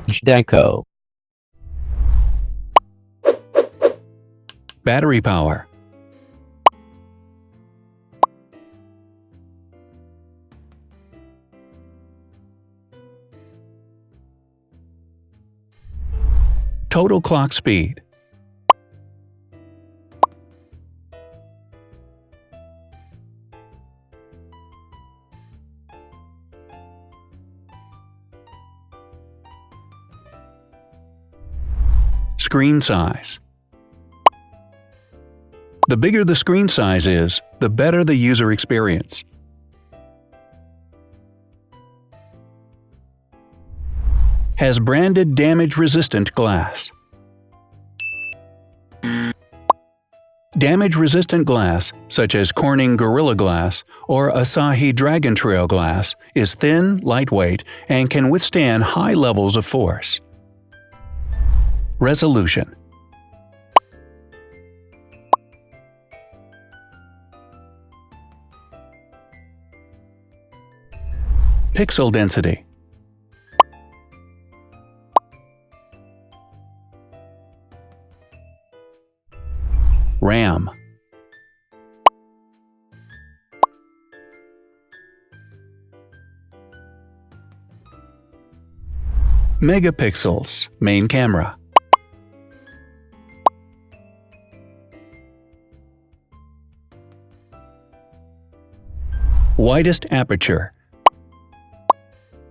Deco. Battery power. Total clock speed. Screen size. The bigger the screen size is, the better the user experience. Has branded damage-resistant glass. Damage-resistant glass, such as Corning Gorilla Glass or Asahi Dragon Trail glass, is thin, lightweight, and can withstand high levels of force. Resolution. Pixel density. RAM. Megapixels, main camera. Widest aperture.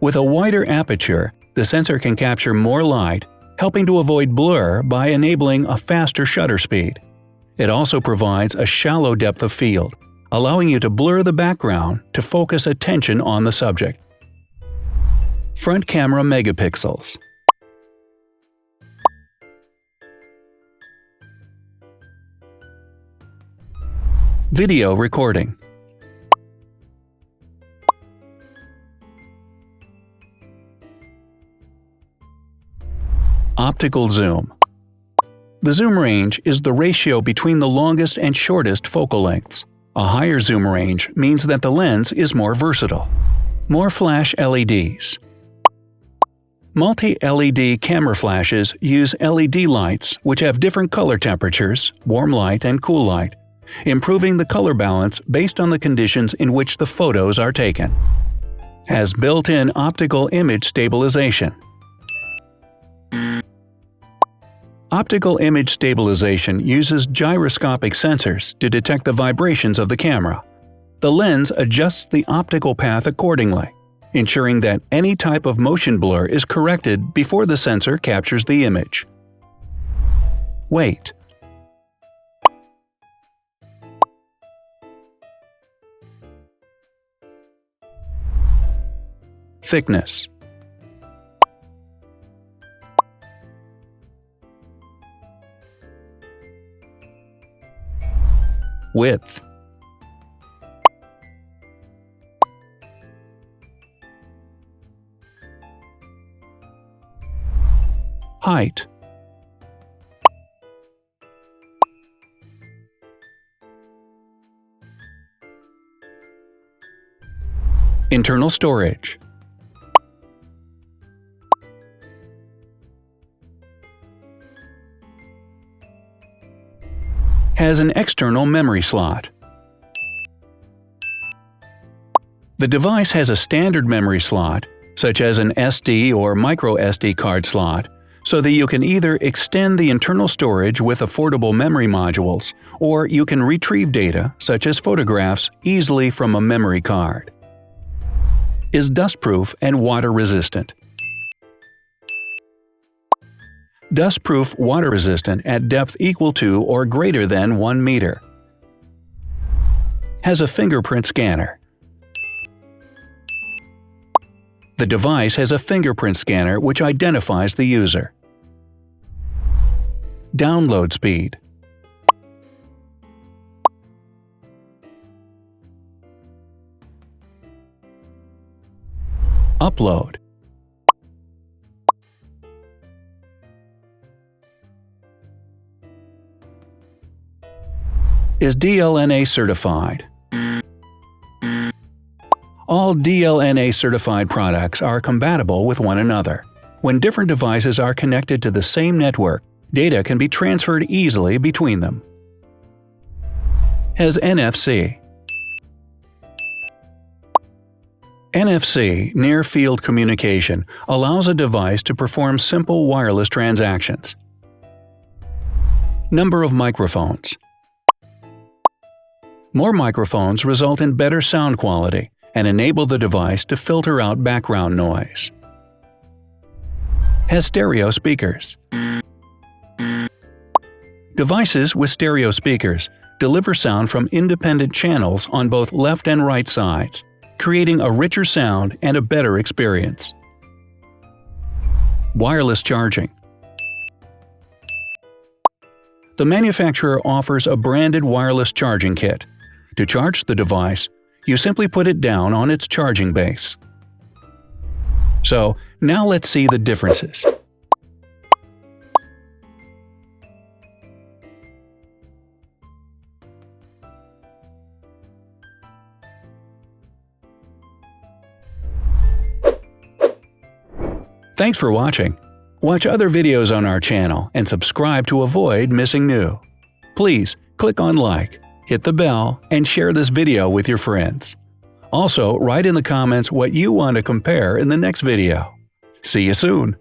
With a wider aperture, the sensor can capture more light, helping to avoid blur by enabling a faster shutter speed. It also provides a shallow depth of field, allowing you to blur the background to focus attention on the subject. Front camera megapixels. Video recording. Optical zoom. The zoom range is the ratio between the longest and shortest focal lengths. A higher zoom range means that the lens is more versatile. More flash LEDs. Multi-LED camera flashes use LED lights which have different color temperatures, warm light and cool light, improving the color balance based on the conditions in which the photos are taken. Has built-in optical image stabilization. Optical image stabilization uses gyroscopic sensors to detect the vibrations of the camera. The lens adjusts the optical path accordingly, ensuring that any type of motion blur is corrected before the sensor captures the image. Weight. Thickness. Width. Height. Internal storage. Has an external memory slot. The device has a standard memory slot, such as an SD or micro SD card slot, so that you can either extend the internal storage with affordable memory modules, or you can retrieve data, such as photographs, easily from a memory card. Is dustproof and water-resistant. Dustproof water-resistant at depth equal to or greater than 1 meter. Has a fingerprint scanner. The device has a fingerprint scanner which identifies the user. Download speed. Upload. Is DLNA certified. All DLNA certified products are compatible with one another. When different devices are connected to the same network, data can be transferred easily between them. Has NFC. NFC, near-field communication, allows a device to perform simple wireless transactions. Number of microphones. More microphones result in better sound quality and enable the device to filter out background noise. Has stereo speakers. Devices with stereo speakers deliver sound from independent channels on both left and right sides, creating a richer sound and a better experience. Wireless charging. The manufacturer offers a branded wireless charging kit. To charge the device, you simply put it down on its charging base. So, now let's see the differences. Thanks for watching. Watch other videos on our channel and subscribe to avoid missing new. Please click on like, hit the bell, and share this video with your friends. Also, write in the comments what you want to compare in the next video. See you soon!